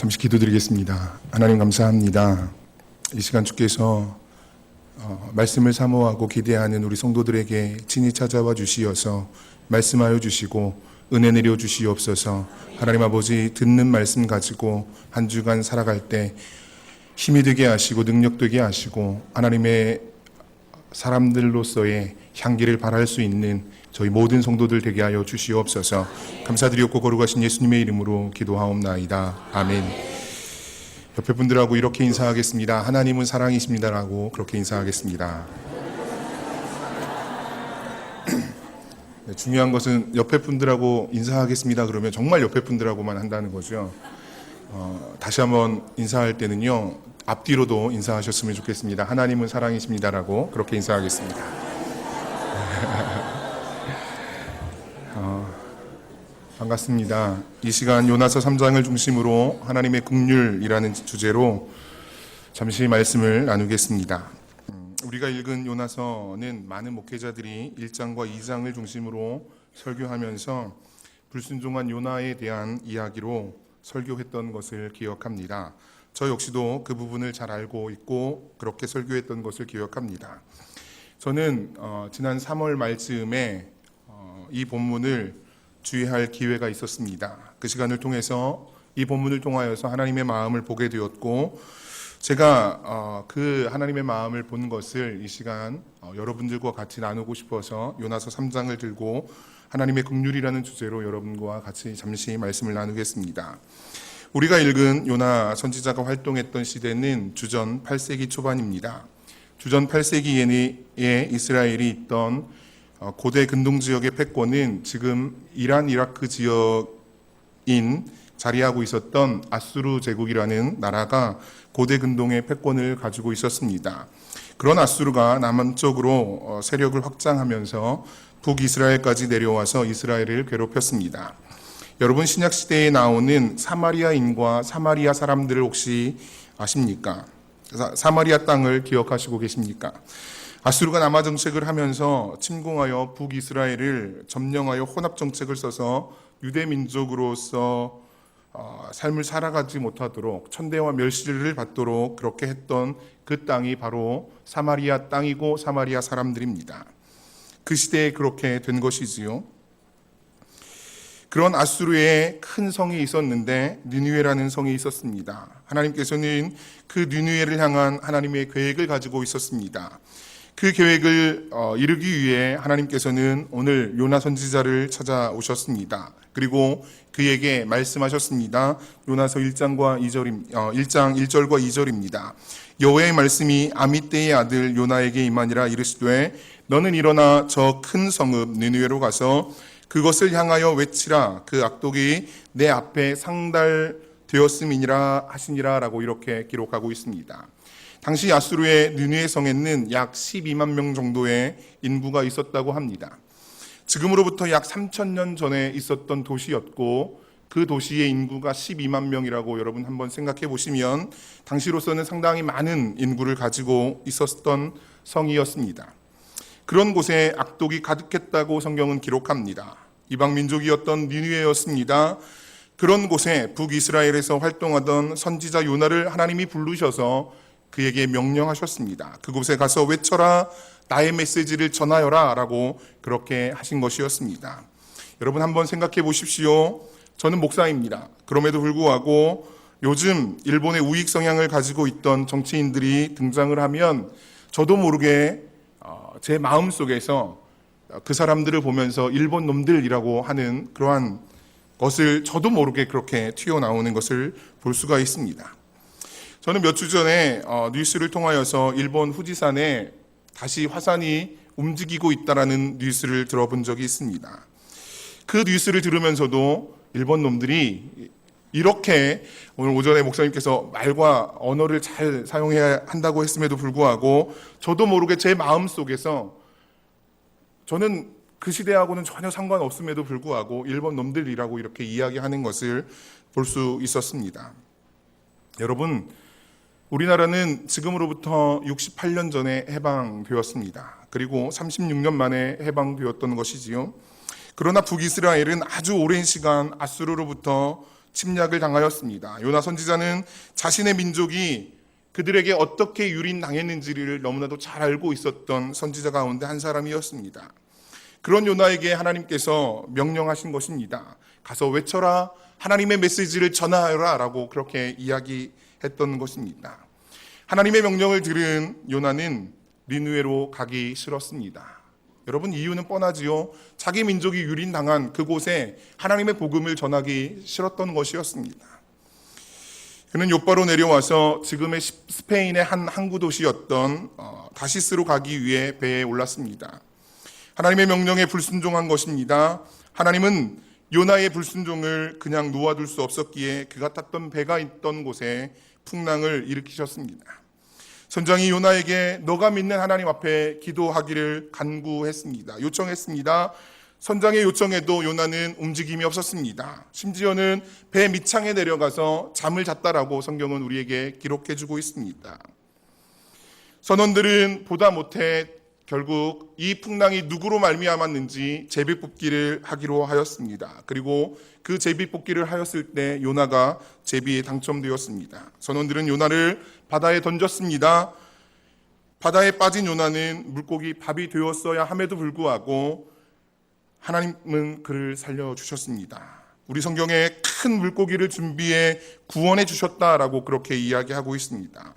잠시 기도드리겠습니다. 하나님 감사합니다. 이 시간 주께서 말씀을 사모하고 기대하는 우리 성도들에게 친히 찾아와 주시어서 말씀하여 주시고 은혜 내려 주시옵소서. 하나님 아버지, 듣는 말씀 가지고 한 주간 살아갈 때 힘이 되게 하시고 능력 되게 하시고 하나님의 사람들로서의 향기를 발할 수 있는 저희 모든 성도들 되게 하여 주시옵소서. 감사드리옵고 거룩하신 예수님의 이름으로 기도하옵나이다. 아멘. 옆에 분들하고 이렇게 인사하겠습니다. 하나님은 사랑이십니다라고 그렇게 인사하겠습니다. 네, 중요한 것은 옆에 분들하고 인사하겠습니다 그러면 정말 옆에 분들하고만 한다는 거죠. 다시 한번 인사할 때는요, 앞뒤로도 인사하셨으면 좋겠습니다. 하나님은 사랑이십니다라고 그렇게 인사하겠습니다. 반갑습니다. 이 시간 요나서 3장을 중심으로 하나님의 긍휼이라는 주제로 잠시 말씀을 나누겠습니다. 우리가 읽은 요나서는 많은 목회자들이 1장과 2장을 중심으로 설교하면서 불순종한 요나에 대한 이야기로 설교했던 것을 기억합니다. 저 역시도 그 부분을 잘 알고 있고 그렇게 설교했던 것을 기억합니다. 저는 지난 3월 말쯤에 이 본문을 주의할 기회가 있었습니다. 그 시간을 통해서 이 본문을 통하여서 하나님의 마음을 보게 되었고, 제가 그 하나님의 마음을 본 것을 이 시간 여러분들과 같이 나누고 싶어서 요나서 3장을 들고 하나님의 긍휼이라는 주제로 여러분과 같이 잠시 말씀을 나누겠습니다. 우리가 읽은 요나 선지자가 활동했던 시대는 주전 8세기 초반입니다. 주전 8세기에 이스라엘이 있던 고대 근동 지역의 패권은 지금 이란, 이라크 지역인 자리하고 있었던 아수르 제국이라는 나라가 고대 근동의 패권을 가지고 있었습니다. 그런 아수르가 남쪽으로 세력을 확장하면서 북이스라엘까지 내려와서 이스라엘을 괴롭혔습니다. 여러분, 신약시대에 나오는 사마리아인과 사마리아 사람들을 혹시 아십니까? 사마리아 땅을 기억하시고 계십니까? 아수르가 남하 정책을 하면서 침공하여 북이스라엘을 점령하여 혼합 정책을 써서 유대 민족으로서 삶을 살아가지 못하도록 천대와 멸시를 받도록 그렇게 했던 그 땅이 바로 사마리아 땅이고 사마리아 사람들입니다. 그 시대에 그렇게 된 것이지요. 그런 아수르에 큰 성이 있었는데 니느웨라는 성이 있었습니다. 하나님께서는 그 니느웨를 향한 하나님의 계획을 가지고 있었습니다. 그 계획을 이루기 위해 하나님께서는 오늘 요나 선지자를 찾아오셨습니다. 그리고 그에게 말씀하셨습니다. 요나서 1장 1절과 2절입니다. 여호와의 말씀이 아미떼의 아들 요나에게 임하니라. 이르시되 너는 일어나 저 큰 성읍 니느웨로 가서 그것을 향하여 외치라. 그 악독이 내 앞에 상달되었음이니라 하시니라 라고 이렇게 기록하고 있습니다. 당시 아수르의 니느웨 성에는 약 12만 명 정도의 인구가 있었다고 합니다. 지금으로부터 약 3,000년 전에 있었던 도시였고 그 도시의 인구가 12만 명이라고 여러분 한번 생각해 보시면 당시로서는 상당히 많은 인구를 가지고 있었던 성이었습니다. 그런 곳에 악독이 가득했다고 성경은 기록합니다. 이방 민족이었던 니느웨였습니다. 그런 곳에 북이스라엘에서 활동하던 선지자 요나를 하나님이 부르셔서 그에게 명령하셨습니다. 그곳에 가서 외쳐라, 나의 메시지를 전하여라 라고 그렇게 하신 것이었습니다. 여러분 한번 생각해 보십시오. 저는 목사입니다. 그럼에도 불구하고 요즘 일본의 우익 성향을 가지고 있던 정치인들이 등장을 하면 저도 모르게 제 마음속에서 그 사람들을 보면서 일본 놈들이라고 하는 그러한 것을 저도 모르게 그렇게 튀어나오는 것을 볼 수가 있습니다. 저는 몇 주 전에 뉴스를 통하여서 일본 후지산에 다시 화산이 움직이고 있다라는 뉴스를 들어본 적이 있습니다. 그 뉴스를 들으면서도 일본 놈들이 이렇게 오늘 오전에 목사님께서 말과 언어를 잘 사용해야 한다고 했음에도 불구하고 저도 모르게 제 마음속에서 저는 그 시대하고는 전혀 상관없음에도 불구하고 일본 놈들이라고 이렇게 이야기하는 것을 볼 수 있었습니다. 여러분, 우리나라는 지금으로부터 68년 전에 해방되었습니다. 그리고 36년 만에 해방되었던 것이지요. 그러나 북이스라엘은 아주 오랜 시간 아수르로부터 침략을 당하였습니다. 요나 선지자는 자신의 민족이 그들에게 어떻게 유린당했는지를 너무나도 잘 알고 있었던 선지자 가운데 한 사람이었습니다. 그런 요나에게 하나님께서 명령하신 것입니다. 가서 외쳐라, 하나님의 메시지를 전하여라 라고 그렇게 이야기했던 것입니다. 하나님의 명령을 들은 요나는 니느웨로 가기 싫었습니다. 여러분, 이유는 뻔하지요. 자기 민족이 유린당한 그곳에 하나님의 복음을 전하기 싫었던 것이었습니다. 그는 욥바로 내려와서 지금의 스페인의 한 항구 도시였던 다시스로 가기 위해 배에 올랐습니다. 하나님의 명령에 불순종한 것입니다. 하나님은 요나의 불순종을 그냥 놓아둘 수 없었기에 그가 탔던 배가 있던 곳에 풍랑을 일으키셨습니다. 선장이 요나에게 너가 믿는 하나님 앞에 기도하기를 간구했습니다. 요청했습니다. 선장의 요청에도 요나는 움직임이 없었습니다. 심지어는 배 밑창에 내려가서 잠을 잤다라고 성경은 우리에게 기록해주고 있습니다. 선원들은 보다 못해 결국 이 풍랑이 누구로 말미암았는지 제비뽑기를 하기로 하였습니다. 그리고 그 제비뽑기를 하였을 때 요나가 제비에 당첨되었습니다. 선원들은 요나를 바다에 던졌습니다. 바다에 빠진 요나는 물고기 밥이 되었어야 함에도 불구하고 하나님은 그를 살려주셨습니다. 우리 성경에 큰 물고기를 준비해 구원해 주셨다라고 그렇게 이야기하고 있습니다.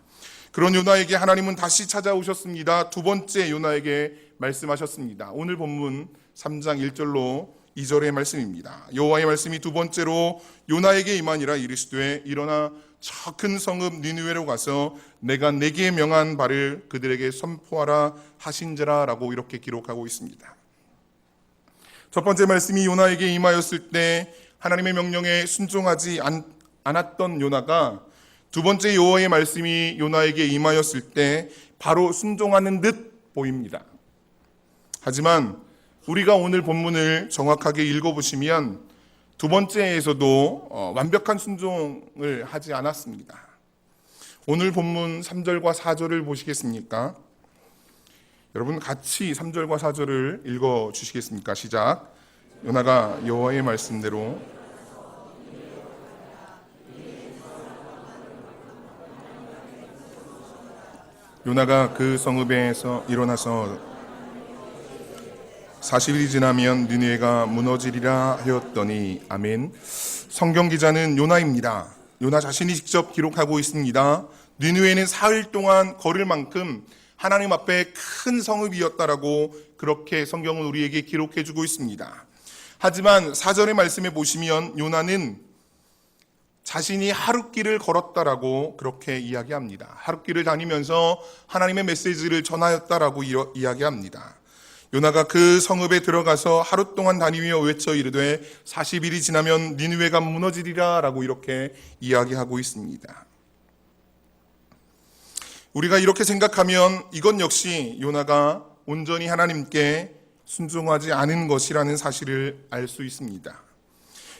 그런 요나에게 하나님은 다시 찾아오셨습니다. 두 번째 요나에게 말씀하셨습니다. 오늘 본문 3장 1절로 2절의 말씀입니다. 여호와의 말씀이 두 번째로 요나에게 임하니라 이르시되 일어나 저 큰 성읍 니느웨로 가서 내가 내게 명한 바를 그들에게 선포하라 하신지라 라고 이렇게 기록하고 있습니다. 첫 번째 말씀이 요나에게 임하였을 때 하나님의 명령에 순종하지 않았던 요나가 두 번째 여호와의 말씀이 요나에게 임하였을 때 바로 순종하는 듯 보입니다. 하지만 우리가 오늘 본문을 정확하게 읽어보시면 두 번째에서도 완벽한 순종을 하지 않았습니다. 오늘 본문 3절과 4절을 보시겠습니까? 여러분 같이 3절과 4절을 읽어주시겠습니까? 시작. 요나가 여호와의 말씀대로 요나가 그 성읍에서 일어나서 40일이 지나면 니느웨가 무너지리라 하였더니 아멘. 성경 기자는 요나입니다. 요나 자신이 직접 기록하고 있습니다. 니느웨는 사흘 동안 걸을 만큼 하나님 앞에 큰 성읍이었다라고 그렇게 성경은 우리에게 기록해 주고 있습니다. 하지만 4절의 말씀에 보시면 요나는 자신이 하룻길을 걸었다라고 그렇게 이야기합니다. 하룻길을 다니면서 하나님의 메시지를 전하였다라고 이야기합니다. 요나가 그 성읍에 들어가서 하루 동안 다니며 외쳐 이르되 40일이 지나면 니느웨가 무너지리라 라고 이렇게 이야기하고 있습니다. 우리가 이렇게 생각하면 이건 역시 요나가 온전히 하나님께 순종하지 않은 것이라는 사실을 알 수 있습니다.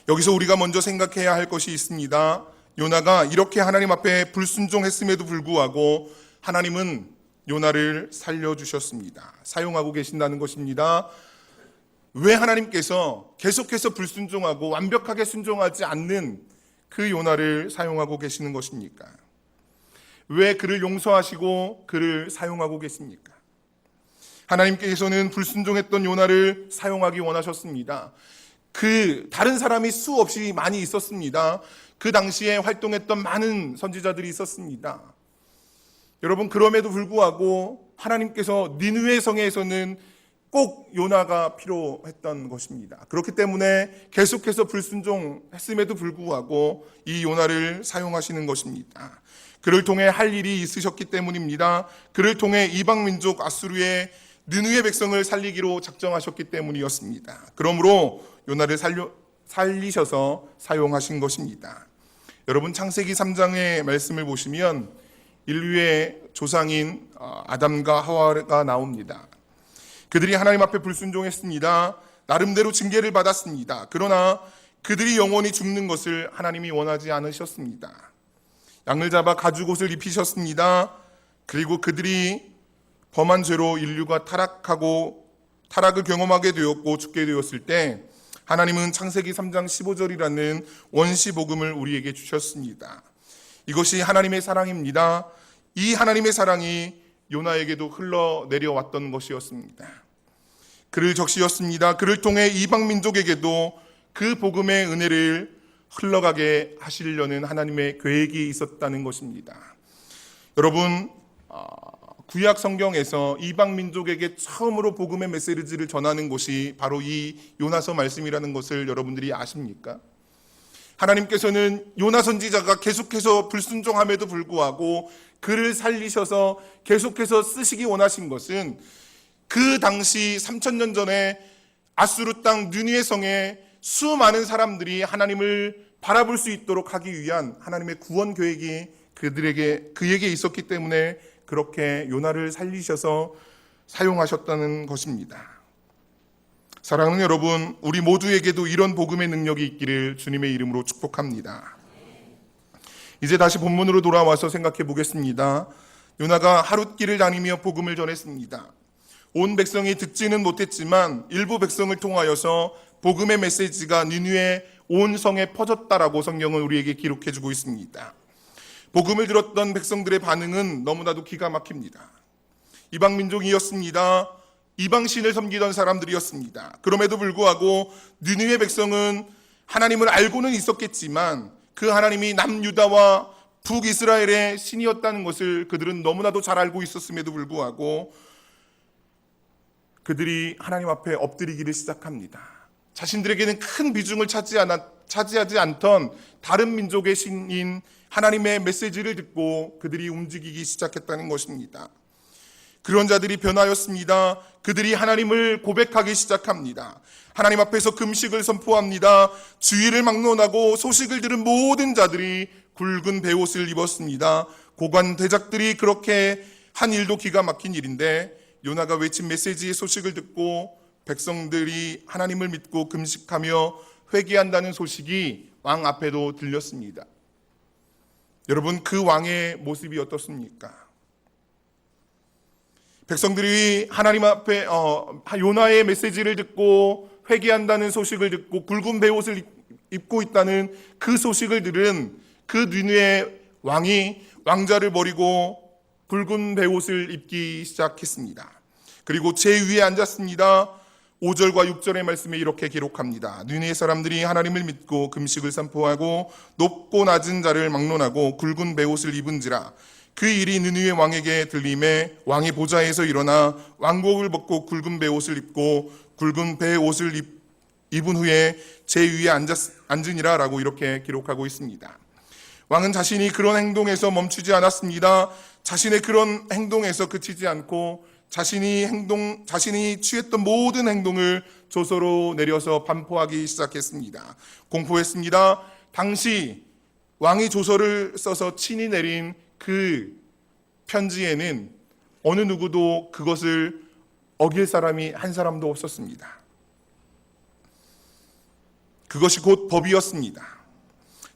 여기서 우리가 먼저 생각해야 할 것이 있습니다. 요나가 이렇게 하나님 앞에 불순종했음에도 불구하고 하나님은 요나를 살려주셨습니다. 사용하고 계신다는 것입니다. 왜 하나님께서 계속해서 불순종하고 완벽하게 순종하지 않는 그 요나를 사용하고 계시는 것입니까? 왜 그를 용서하시고 그를 사용하고 계십니까? 하나님께서는 불순종했던 요나를 사용하기 원하셨습니다. 다른 사람이 수없이 많이 있었습니다. 그 당시에 활동했던 많은 선지자들이 있었습니다. 여러분, 그럼에도 불구하고 하나님께서 니느웨 성에서는 꼭 요나가 필요했던 것입니다. 그렇기 때문에 계속해서 불순종했음에도 불구하고 이 요나를 사용하시는 것입니다. 그를 통해 할 일이 있으셨기 때문입니다. 그를 통해 이방 민족 아수르의 느느웨 백성을 살리기로 작정하셨기 때문이었습니다. 그러므로 요나를 살리셔서 사용하신 것입니다. 여러분, 창세기 3장의 말씀을 보시면 인류의 조상인 아담과 하와가 나옵니다. 그들이 하나님 앞에 불순종했습니다. 나름대로 징계를 받았습니다. 그러나 그들이 영원히 죽는 것을 하나님이 원하지 않으셨습니다. 양을 잡아 가죽옷을 입히셨습니다. 그리고 그들이 범한 죄로 인류가 타락을 경험하게 되었고 죽게 되었을 때 하나님은 창세기 3장 15절이라는 원시 복음을 우리에게 주셨습니다. 이것이 하나님의 사랑입니다. 이 하나님의 사랑이 요나에게도 흘러내려왔던 것이었습니다. 그를 적시었습니다. 그를 통해 이방 민족에게도 그 복음의 은혜를 흘러가게 하시려는 하나님의 계획이 있었다는 것입니다. 여러분, 구약 성경에서 이방 민족에게 처음으로 복음의 메시지를 전하는 곳이 바로 이 요나서 말씀이라는 것을 여러분들이 아십니까? 하나님께서는 요나 선지자가 계속해서 불순종함에도 불구하고 그를 살리셔서 계속해서 쓰시기 원하신 것은 그 당시 3000년 전에 아수르 땅 느니에 성에 수많은 사람들이 하나님을 바라볼 수 있도록 하기 위한 하나님의 구원 계획이 그에게 있었기 때문에 그렇게 요나를 살리셔서 사용하셨다는 것입니다. 사랑하는 여러분, 우리 모두에게도 이런 복음의 능력이 있기를 주님의 이름으로 축복합니다. 이제 다시 본문으로 돌아와서 생각해 보겠습니다. 요나가 하룻길을 다니며 복음을 전했습니다. 온 백성이 듣지는 못했지만 일부 백성을 통하여서 복음의 메시지가 니느웨 온 성에 퍼졌다라고 성경은 우리에게 기록해 주고 있습니다. 복음을 들었던 백성들의 반응은 너무나도 기가 막힙니다. 이방 민족이었습니다. 이방신을 섬기던 사람들이었습니다. 그럼에도 불구하고 니느웨 백성은 하나님을 알고는 있었겠지만 그 하나님이 남유다와 북이스라엘의 신이었다는 것을 그들은 너무나도 잘 알고 있었음에도 불구하고 그들이 하나님 앞에 엎드리기를 시작합니다. 자신들에게는 큰 비중을 차지하지 않던 다른 민족의 신인 하나님의 메시지를 듣고 그들이 움직이기 시작했다는 것입니다. 그런 자들이 변하였습니다. 그들이 하나님을 고백하기 시작합니다. 하나님 앞에서 금식을 선포합니다. 주의를 막론하고 소식을 들은 모든 자들이 굵은 베옷을 입었습니다. 고관 대작들이 그렇게 한 일도 기가 막힌 일인데 요나가 외친 메시지의 소식을 듣고 백성들이 하나님을 믿고 금식하며 회개한다는 소식이 왕 앞에도 들렸습니다. 여러분, 그 왕의 모습이 어떻습니까? 백성들이 하나님 앞에 요나의 메시지를 듣고 회개한다는 소식을 듣고 굵은 베옷을 입고 있다는 그 소식을 들은 그 니느웨 왕이 왕자를 버리고 굵은 베옷을 입기 시작했습니다. 그리고 제위에 앉았습니다. 5절과 6절의 말씀에 이렇게 기록합니다. 니느웨 사람들이 하나님을 믿고 금식을 선포하고 높고 낮은 자를 막론하고 굵은 베옷을 입은지라. 그 일이 느느웨 왕에게 들림에 왕이 보좌에서 일어나 왕복을 벗고 굵은 베옷을 입고 굵은 베옷을 입은 후에 제위에 앉으니라 라고 이렇게 기록하고 있습니다. 왕은 자신이 그런 행동에서 멈추지 않았습니다. 자신의 그런 행동에서 그치지 않고 자신이 취했던 모든 행동을 조서로 내려서 반포하기 시작했습니다. 공포했습니다. 당시 왕이 조서를 써서 친히 내린 그 편지에는 어느 누구도 그것을 어길 사람이 한 사람도 없었습니다. 그것이 곧 법이었습니다.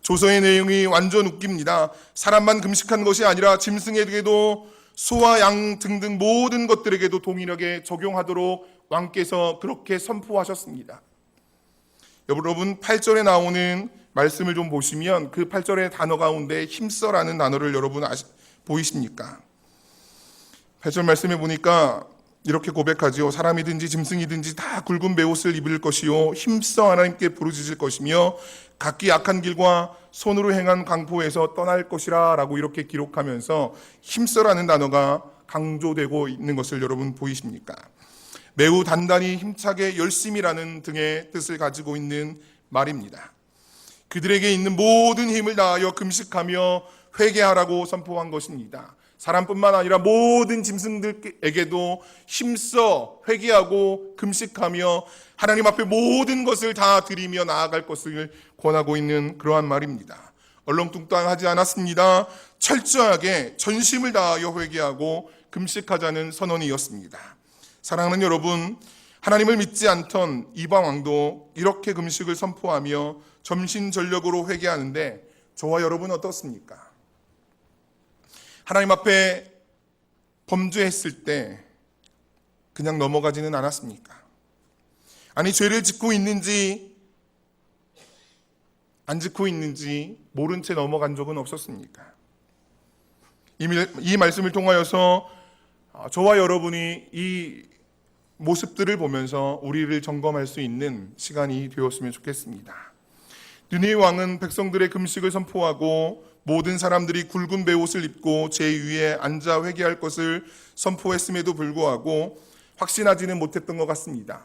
조서의 내용이 완전 웃깁니다. 사람만 금식한 것이 아니라 짐승에게도 소와 양 등등 모든 것들에게도 동일하게 적용하도록 왕께서 그렇게 선포하셨습니다. 여러분, 8절에 나오는 말씀을 좀 보시면 그 8절의 단어 가운데 힘써라는 단어를 여러분 보이십니까? 8절 말씀에 보니까 이렇게 고백하지요. 사람이든지 짐승이든지 다 굵은 베옷을 입을 것이요 힘써 하나님께 부르짖을 것이며 각기 악한 길과 손으로 행한 강포에서 떠날 것이라 라고 이렇게 기록하면서 힘써라는 단어가 강조되고 있는 것을 여러분 보이십니까? 매우 단단히 힘차게 열심이라는 등의 뜻을 가지고 있는 말입니다. 그들에게 있는 모든 힘을 다하여 금식하며 회개하라고 선포한 것입니다. 사람뿐만 아니라 모든 짐승들에게도 힘써 회개하고 금식하며 하나님 앞에 모든 것을 다 드리며 나아갈 것을 권하고 있는 그러한 말입니다. 얼렁뚱땅하지 않았습니다. 철저하게 전심을 다하여 회개하고 금식하자는 선언이었습니다. 사랑하는 여러분, 하나님을 믿지 않던 이방 왕도 이렇게 금식을 선포하며 전심전력으로 회개하는데 저와 여러분 어떻습니까? 하나님 앞에 범죄했을 때 그냥 넘어가지는 않았습니까? 아니, 죄를 짓고 있는지 안 지키고 있는지 모른 채 넘어간 적은 없었습니까? 이 말씀을 통하여서 저와 여러분이 이 모습들을 보면서 우리를 점검할 수 있는 시간이 되었으면 좋겠습니다. 느헤미 왕은 백성들의 금식을 선포하고 모든 사람들이 굵은 베옷을 입고 제 위에 앉아 회개할 것을 선포했음에도 불구하고 확신하지는 못했던 것 같습니다.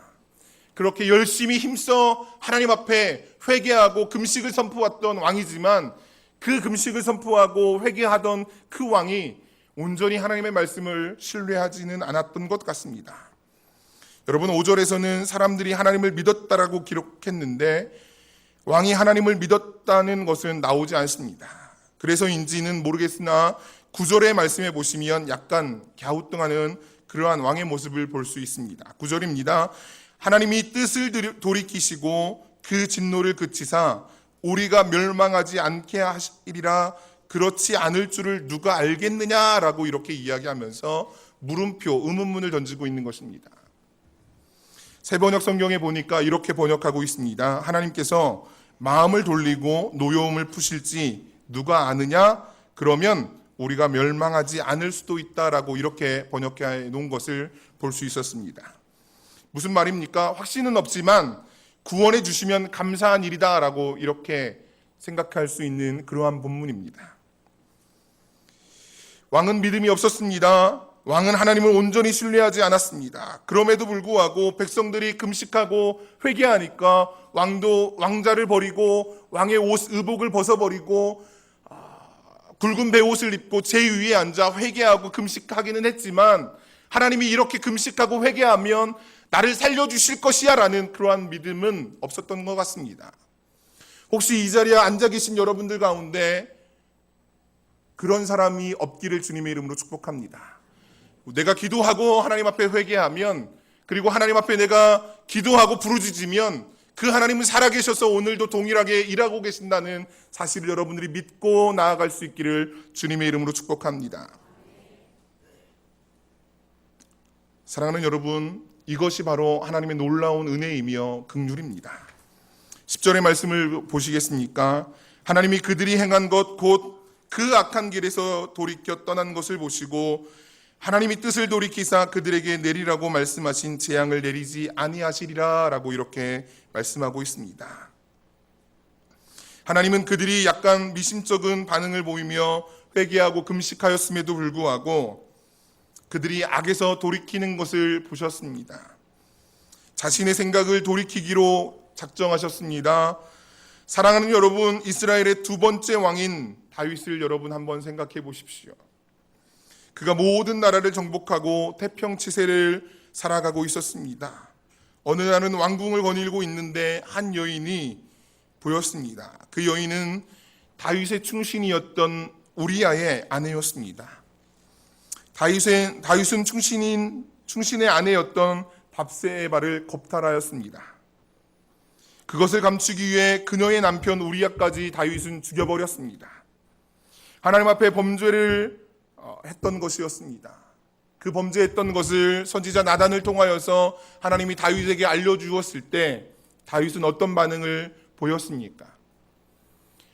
그렇게 열심히 힘써 하나님 앞에 회개하고 금식을 선포했던 왕이지만 그 금식을 선포하고 회개하던 그 왕이 온전히 하나님의 말씀을 신뢰하지는 않았던 것 같습니다. 여러분, 5절에서는 사람들이 하나님을 믿었다라고 기록했는데 왕이 하나님을 믿었다는 것은 나오지 않습니다. 그래서인지는 모르겠으나 9절의 말씀에 보시면 약간 갸우뚱하는 그러한 왕의 모습을 볼 수 있습니다. 9절입니다. 하나님이 뜻을 돌이키시고 그 진노를 그치사 우리가 멸망하지 않게 하시리라, 그렇지 않을 줄을 누가 알겠느냐라고 이렇게 이야기하면서 물음표, 의문문을 던지고 있는 것입니다. 새번역 성경에 보니까 이렇게 번역하고 있습니다. 하나님께서 마음을 돌리고 노여움을 푸실지 누가 아느냐? 그러면 우리가 멸망하지 않을 수도 있다라고 이렇게 번역해 놓은 것을 볼 수 있었습니다. 무슨 말입니까? 확신은 없지만 구원해 주시면 감사한 일이다라고 이렇게 생각할 수 있는 그러한 본문입니다. 왕은 믿음이 없었습니다. 왕은 하나님을 온전히 신뢰하지 않았습니다. 그럼에도 불구하고 백성들이 금식하고 회개하니까 왕도 왕자를 버리고 왕의 의복을 벗어버리고 굵은 베옷을 입고 제 위에 앉아 회개하고 금식하기는 했지만 하나님이 이렇게 금식하고 회개하면 나를 살려주실 것이야 라는 그러한 믿음은 없었던 것 같습니다. 혹시 이 자리에 앉아 계신 여러분들 가운데 그런 사람이 없기를 주님의 이름으로 축복합니다. 내가 기도하고 하나님 앞에 회개하면, 그리고 하나님 앞에 내가 기도하고 부르짖으면 그 하나님은 살아계셔서 오늘도 동일하게 일하고 계신다는 사실을 여러분들이 믿고 나아갈 수 있기를 주님의 이름으로 축복합니다. 사랑하는 여러분, 이것이 바로 하나님의 놀라운 은혜이며 긍휼입니다. 10절의 말씀을 보시겠습니까? 하나님이 그들이 행한 것 곧 그 악한 길에서 돌이켜 떠난 것을 보시고 하나님이 뜻을 돌이키사 그들에게 내리라고 말씀하신 재앙을 내리지 아니하시리라 라고 이렇게 말씀하고 있습니다. 하나님은 그들이 약간 미심쩍은 반응을 보이며 회개하고 금식하였음에도 불구하고 그들이 악에서 돌이키는 것을 보셨습니다. 자신의 생각을 돌이키기로 작정하셨습니다. 사랑하는 여러분, 이스라엘의 두 번째 왕인 다윗을 여러분 한번 생각해 보십시오. 그가 모든 나라를 정복하고 태평치세를 살아가고 있었습니다. 어느 날은 왕궁을 거닐고 있는데 한 여인이 보였습니다. 그 여인은 다윗의 충신이었던 우리아의 아내였습니다. 다윗은 충신의 아내였던 밥세바를 겁탈하였습니다. 그것을 감추기 위해 그녀의 남편 우리아까지 다윗은 죽여버렸습니다. 하나님 앞에 범죄를 했던 것이었습니다. 그 범죄했던 것을 선지자 나단을 통하여서 하나님이 다윗에게 알려주었을 때 다윗은 어떤 반응을 보였습니까?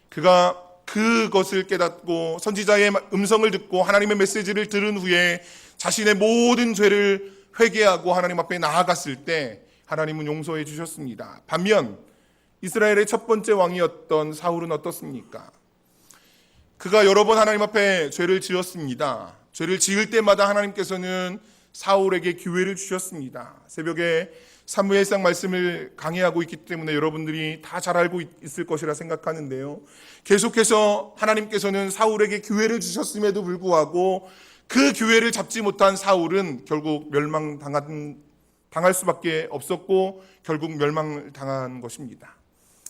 그가 그것을 깨닫고 선지자의 음성을 듣고 하나님의 메시지를 들은 후에 자신의 모든 죄를 회개하고 하나님 앞에 나아갔을 때 하나님은 용서해 주셨습니다. 반면 이스라엘의 첫 번째 왕이었던 사울은 어떻습니까? 그가 여러 번 하나님 앞에 죄를 지었습니다. 죄를 지을 때마다 하나님께서는 사울에게 기회를 주셨습니다. 새벽에 사무엘상 말씀을 강해하고 있기 때문에 여러분들이 다 잘 알고 있을 것이라 생각하는데요. 계속해서 하나님께서는 사울에게 기회를 주셨음에도 불구하고 그 기회를 잡지 못한 사울은 결국 당할 수밖에 없었고 결국 멸망당한 것입니다.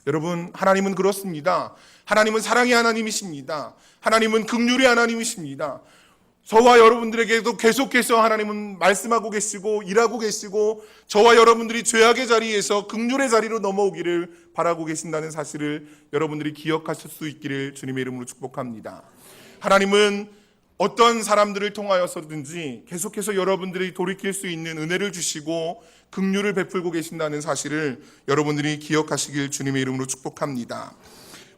여러분, 하나님은 그렇습니다. 하나님은 사랑의 하나님이십니다. 하나님은 긍휼의 하나님이십니다. 저와 여러분들에게도 계속해서 하나님은 말씀하고 계시고 일하고 계시고 저와 여러분들이 죄악의 자리에서 긍휼의 자리로 넘어오기를 바라고 계신다는 사실을 여러분들이 기억하실 수 있기를 주님의 이름으로 축복합니다. 하나님은 어떤 사람들을 통하여서든지 계속해서 여러분들이 돌이킬 수 있는 은혜를 주시고 긍휼을 베풀고 계신다는 사실을 여러분들이 기억하시길 주님의 이름으로 축복합니다.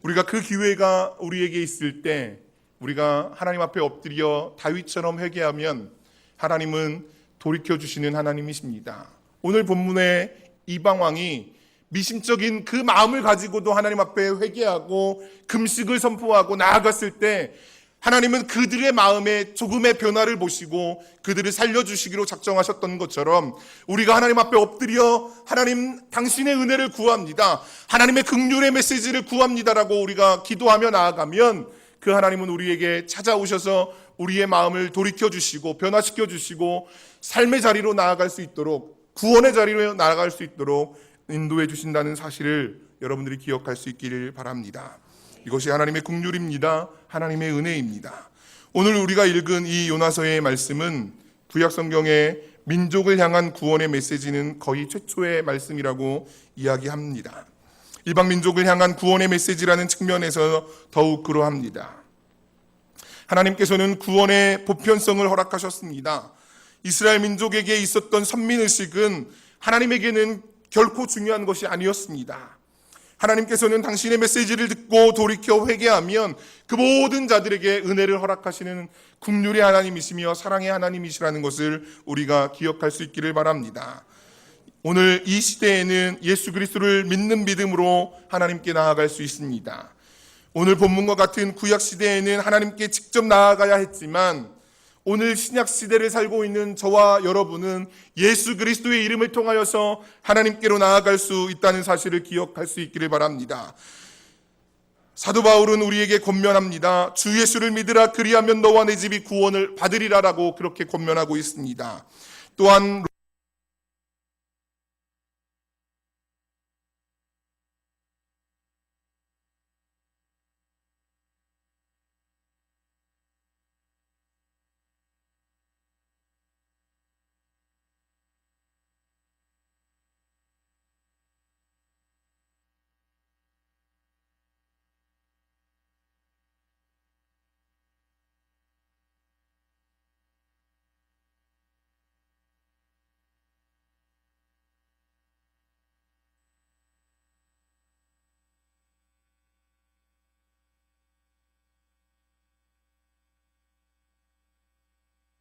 우리가 그 기회가 우리에게 있을 때 우리가 하나님 앞에 엎드려 다윗처럼 회개하면 하나님은 돌이켜주시는 하나님이십니다. 오늘 본문의 이방왕이 미심적인 그 마음을 가지고도 하나님 앞에 회개하고 금식을 선포하고 나아갔을 때 하나님은 그들의 마음에 조금의 변화를 보시고 그들을 살려주시기로 작정하셨던 것처럼 우리가 하나님 앞에 엎드려 하나님 당신의 은혜를 구합니다, 하나님의 긍휼의 메시지를 구합니다라고 우리가 기도하며 나아가면 그 하나님은 우리에게 찾아오셔서 우리의 마음을 돌이켜주시고 변화시켜주시고 삶의 자리로 나아갈 수 있도록, 구원의 자리로 나아갈 수 있도록 인도해 주신다는 사실을 여러분들이 기억할 수 있기를 바랍니다. 이것이 하나님의 긍휼입니다. 하나님의 은혜입니다. 오늘 우리가 읽은 이 요나서의 말씀은 구약 성경의 민족을 향한 구원의 메시지는 거의 최초의 말씀이라고 이야기합니다. 이방 민족을 향한 구원의 메시지라는 측면에서 더욱 그러합니다. 하나님께서는 구원의 보편성을 허락하셨습니다. 이스라엘 민족에게 있었던 선민의식은 하나님에게는 결코 중요한 것이 아니었습니다. 하나님께서는 당신의 메시지를 듣고 돌이켜 회개하면 그 모든 자들에게 은혜를 허락하시는 긍휼의 하나님이시며 사랑의 하나님이시라는 것을 우리가 기억할 수 있기를 바랍니다. 오늘 이 시대에는 예수 그리스도를 믿는 믿음으로 하나님께 나아갈 수 있습니다. 오늘 본문과 같은 구약 시대에는 하나님께 직접 나아가야 했지만 오늘 신약 시대를 살고 있는 저와 여러분은 예수 그리스도의 이름을 통하여서 하나님께로 나아갈 수 있다는 사실을 기억할 수 있기를 바랍니다. 사도 바울은 우리에게 권면합니다. 주 예수를 믿으라, 그리하면 너와 내 집이 구원을 받으리라라고 그렇게 권면하고 있습니다. 또한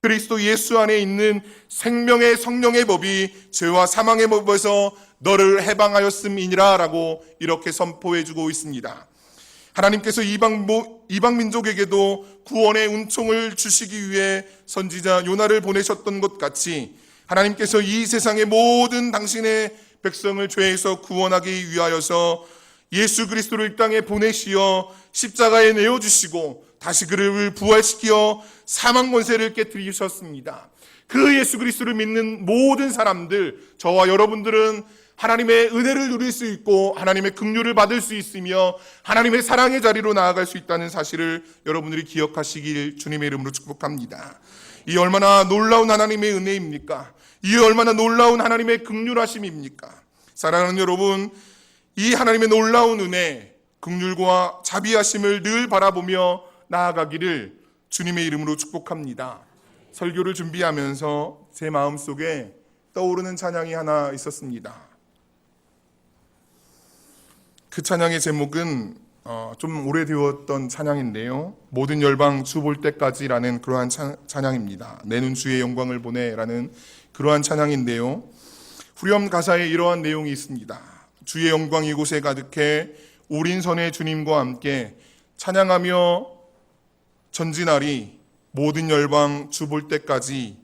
그리스도 예수 안에 있는 생명의 성령의 법이 죄와 사망의 법에서 너를 해방하였음이니라 라고 이렇게 선포해주고 있습니다. 하나님께서 이방 민족에게도 구원의 은총을 주시기 위해 선지자 요나를 보내셨던 것 같이 하나님께서 이 세상의 모든 당신의 백성을 죄에서 구원하기 위하여서 예수 그리스도를 이 땅에 보내시어 십자가에 내어주시고 다시 그를 부활시켜 사망 권세를 깨뜨리셨습니다. 그 예수 그리스도를 믿는 모든 사람들, 저와 여러분들은 하나님의 은혜를 누릴 수 있고 하나님의 긍휼을 받을 수 있으며 하나님의 사랑의 자리로 나아갈 수 있다는 사실을 여러분들이 기억하시길 주님의 이름으로 축복합니다. 이 얼마나 놀라운 하나님의 은혜입니까? 이 얼마나 놀라운 하나님의 긍휼하심입니까? 사랑하는 여러분, 이 하나님의 놀라운 은혜, 긍휼과 자비하심을 늘 바라보며 나아가기를 주님의 이름으로 축복합니다. 설교를 준비하면서 제 마음속에 떠오르는 찬양이 하나 있었습니다. 그 찬양의 제목은 좀 오래되었던 찬양인데요, 모든 열방 주 볼 때까지라는 그러한 찬양입니다. 내는 주의 영광을 보내라는 그러한 찬양인데요, 후렴 가사에 이러한 내용이 있습니다. 주의 영광 이곳에 가득해 우린 선의 주님과 함께 찬양하며 전진하리, 모든 열방 주 볼 때까지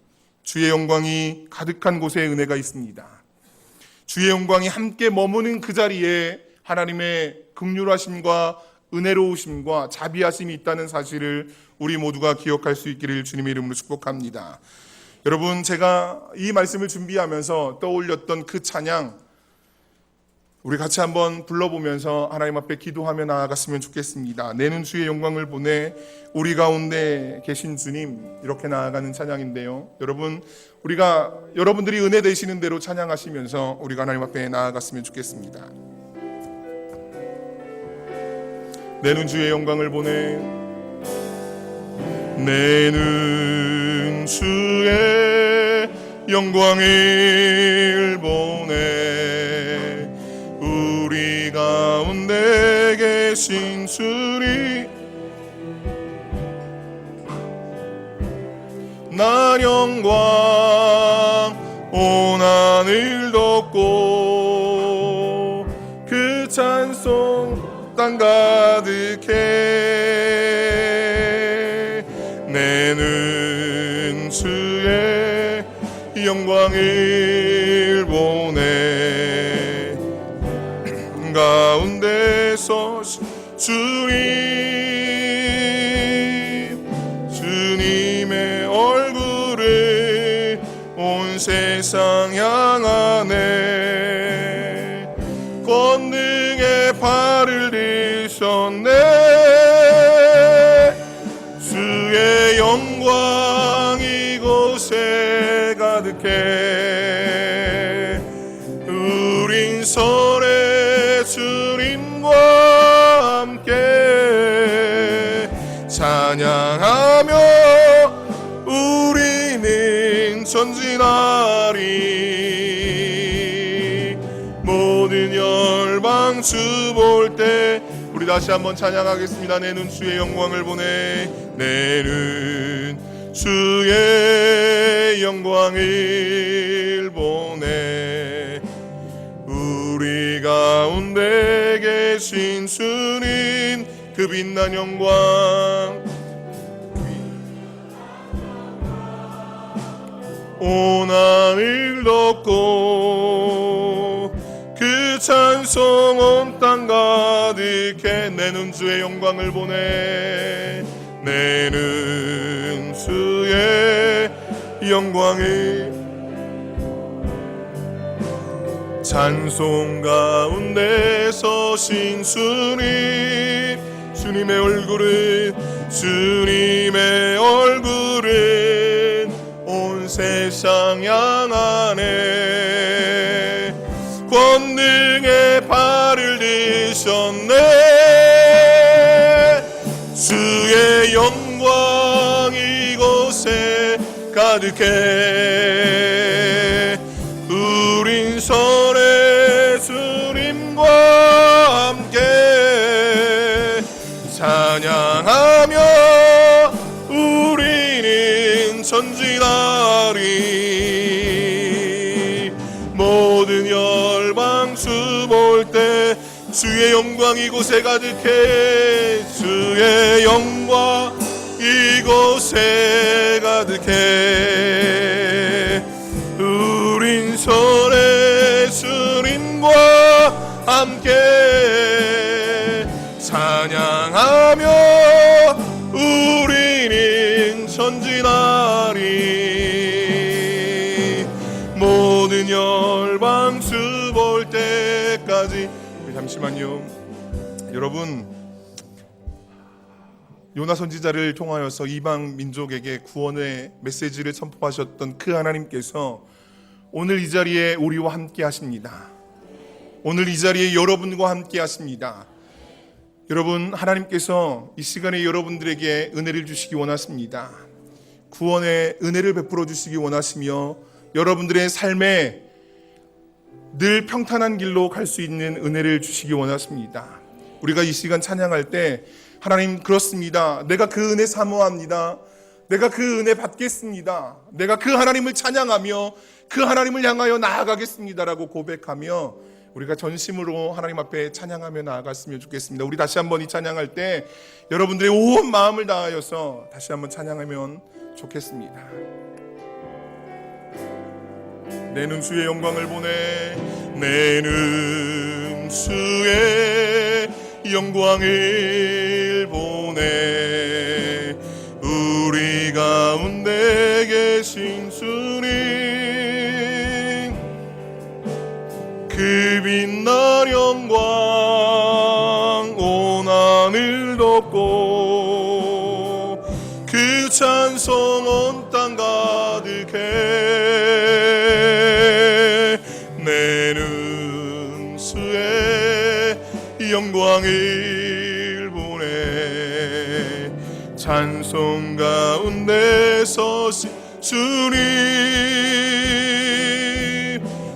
주의 영광이 가득한 곳에 은혜가 있습니다. 주의 영광이 함께 머무는 그 자리에 하나님의 긍휼하심과 은혜로우심과 자비하심이 있다는 사실을 우리 모두가 기억할 수 있기를 주님의 이름으로 축복합니다. 여러분, 제가 이 말씀을 준비하면서 떠올렸던 그 찬양, 우리 같이 한번 불러보면서 하나님 앞에 기도하며 나아갔으면 좋겠습니다. 내는 주의 영광을 보내 우리 가운데 계신 주님, 이렇게 나아가는 찬양인데요, 우리가 여러분들이 은혜 되시는 대로 찬양하시면서 우리가 하나님 앞에 나아갔으면 좋겠습니다. 내는 주의 영광을 보내, 내는 주의 영광을 보내 우리 가운데 계신 주 주님 난 영광 온 하늘 덮고 그 찬송 땅 가득해 내는 주의 영광을 보내 가운데서 주님의 얼굴을 온 세상 향하네 권능의 발을 드셨네 주의 영광 이곳에 가득해 우린 설에 주님과 함께 찬양하며 우리는 전진하리 모든 열방 주 볼 때 우리 다시 한번 찬양하겠습니다. 내는 주의 영광을 보내 내는 주의 영광을 보내 우리 가운데 계신 주님 그 빛난 영광 온 하늘 덮고 그 찬송 온 땅 가득해 내는 주의 영광을 보내 내는 주의 영광을 찬송 가운데 서신 주님의 얼굴은 온 세상 향하네 권능의 발을 드셨네 주의 영광 이곳에 가득해 우린 설에 주님과 함께 찬양하며 우리는 전진하리 모든 열방 주 볼 때 주의 영광 이곳에 가득해 주의 영광 이곳에 가득해 우린 설에 주님과 함께 찬양하며 우리는 전진하리 모든 열방 주 볼 때까지 잠시만요. 여러분 요나 선지자를 통하여서 이방 민족에게 구원의 메시지를 선포하셨던 그 하나님께서 오늘 이 자리에 우리와 함께 하십니다. 오늘 이 자리에 여러분과 함께 하십니다. 여러분 하나님께서 이 시간에 여러분들에게 은혜를 주시기 원하십니다. 구원의 은혜를 베풀어 주시기 원하시며 여러분들의 삶에 늘 평탄한 길로 갈 수 있는 은혜를 주시기 원하십니다. 우리가 이 시간 찬양할 때 하나님 그렇습니다. 내가 그 은혜 사모합니다. 내가 그 은혜 받겠습니다. 내가 그 하나님을 찬양하며 그 하나님을 향하여 나아가겠습니다라고 고백하며 우리가 전심으로 하나님 앞에 찬양하며 나아갔으면 좋겠습니다. 우리 다시 한번 이 찬양할 때 여러분들의 온 마음을 다하여서 다시 한번 찬양하면 좋겠습니다. 내는 주의 영광을 보내 내는 주의 영광을 보내 우리 가운데 계신 주님 그 빛난 영광 온 하늘 덮고 그 찬송 온 땅 가득해 내는 주의 영광을 보내 찬송 가운데 서신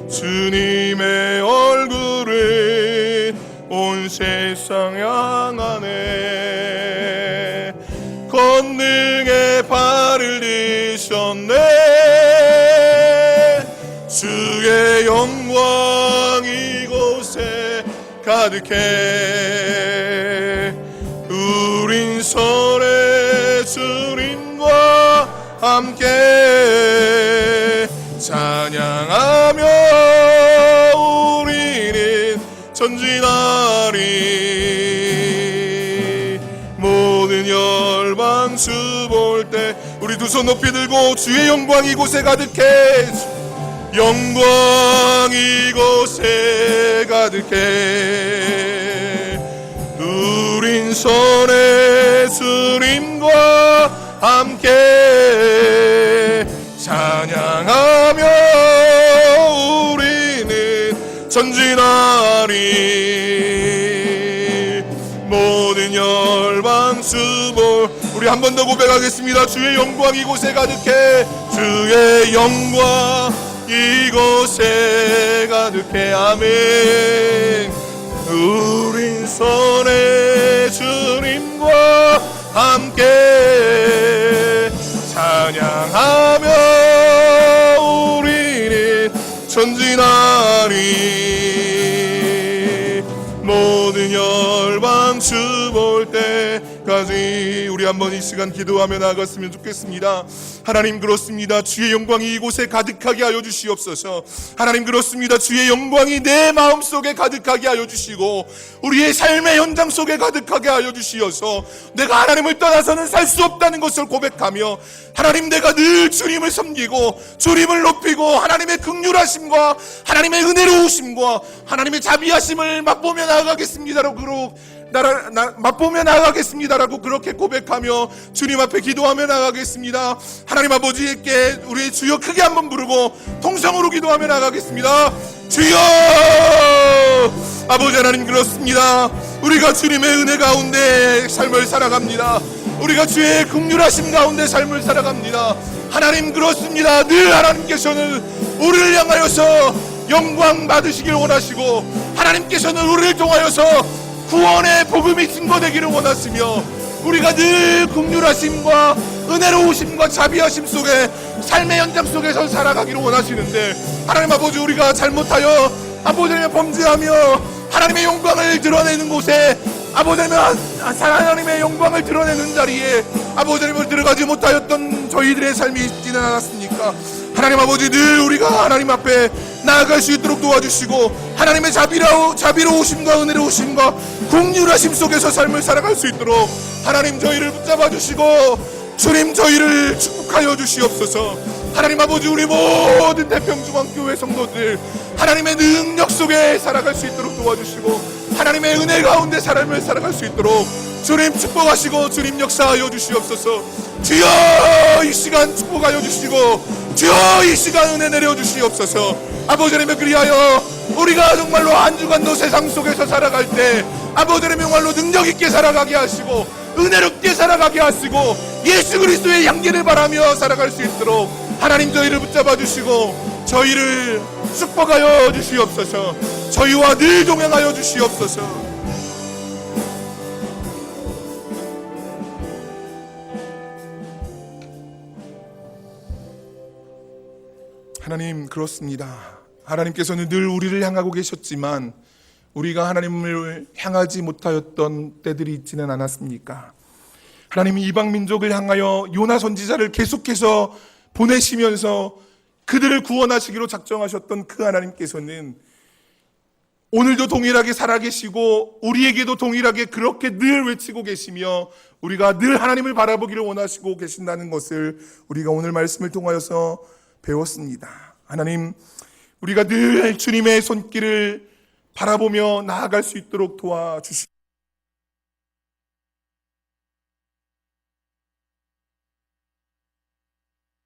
주님의 얼굴을 온 어두운 세상 향하네. 권능의 발을 드셨네. 주의 영광 이곳에 가득해. 우린 선의 주님과 함께 찬양하며 우리는 전진하리. 모든 열방 주 볼 때 우리 두 손 높이 들고 주의 영광 이곳에 가득해. 영광 이곳에 가득해. 누린 선의 주님과 함께 찬양하며 우리는 전진하리. 모든 열방 주볼 우리 한 번 더 고백하겠습니다. 주의 영광 이곳에 가득해. 주의 영광 이곳에 가득해. 아멘. 우린 선의 주님과 함께 찬양하며 우리는 전진하리. 모든 열방 주 볼 때까지 우리 한번 이 시간 기도하며 나아갔으면 좋겠습니다. 하나님, 그렇습니다. 주의 영광이 이곳에 가득하게 하여 주시옵소서. 하나님, 그렇습니다. 주의 영광이 내 마음속에 가득하게 하여 주시고 우리의 삶의 현장 속에 가득하게 하여 주시어서 내가 하나님을 떠나서는 살 수 없다는 것을 고백하며 하나님, 내가 늘 주님을 섬기고 주님을 높이고 하나님의 긍휼하심과 하나님의 은혜로우심과 하나님의 자비하심을 맛보며 나아가겠습니다라고 맛보며 나아가겠습니다라고 그렇게 고백하며 주님 앞에 기도하며 나아가겠습니다. 하나님 아버지께 우리 주여 크게 한번 부르고 통성으로 기도하며 나아가겠습니다. 주여! 아버지 하나님, 그렇습니다. 우리가 주님의 은혜 가운데 삶을 살아갑니다. 우리가 주의 긍휼하심 가운데 삶을 살아갑니다. 하나님, 그렇습니다. 늘 하나님께서는 우리를 향하여서 영광 받으시길 원하시고 하나님께서는 우리를 통하여서 구원의 복음이 증거되기를 원하시며 우리가 늘 긍휼하심과 은혜로우심과 자비하심 속에 삶의 현장 속에서 살아가기를 원하시는데 하나님 아버지, 우리가 잘못하여 아버지 범죄하며 하나님의 영광을 드러내는 곳에 아버지 하나님의 영광을 드러내는 자리에 아버지 하나님을 들어가지 못하였던 저희들의 삶이 있지는 않았습니까? 하나님 아버지, 늘 우리가 하나님 앞에 나아갈 수 있도록 도와주시고 하나님의 자비로우심과 은혜로우심과 긍휼하심 속에서 삶을 살아갈 수 있도록 하나님 저희를 붙잡아 주시고 주님 저희를 축복하여 주시옵소서. 하나님 아버지, 우리 모든 태평중앙교회 성도들 하나님의 능력 속에 살아갈 수 있도록 도와주시고 하나님의 은혜 가운데 삶을 살아갈 수 있도록 주님 축복하시고 주님 역사하여 주시옵소서. 주여, 이 시간 축복하여 주시고 주여, 이 시간 은혜 내려 주시옵소서. 아버지 하나님, 그리하여 우리가 정말로 한 주간도 세상 속에서 살아갈 때 아버지 하나님 정말로 능력 있게 살아가게 하시고 은혜롭게 살아가게 하시고 예수 그리스도의 향기를 바라며 살아갈 수 있도록 하나님 저희를 붙잡아 주시고 저희를 축복하여 주시옵소서. 저희와 늘 동행하여 주시옵소서. 하나님, 그렇습니다. 하나님께서는 늘 우리를 향하고 계셨지만 우리가 하나님을 향하지 못하였던 때들이 있지는 않았습니까? 하나님이 이방 민족을 향하여 요나 선지자를 계속해서 보내시면서 그들을 구원하시기로 작정하셨던 그 하나님께서는 오늘도 동일하게 살아계시고 우리에게도 동일하게 그렇게 늘 외치고 계시며 우리가 늘 하나님을 바라보기를 원하시고 계신다는 것을 우리가 오늘 말씀을 통하여서 배웠습니다. 하나님, 우리가 늘 주님의 손길을 바라보며 나아갈 수 있도록 도와주시옵소서.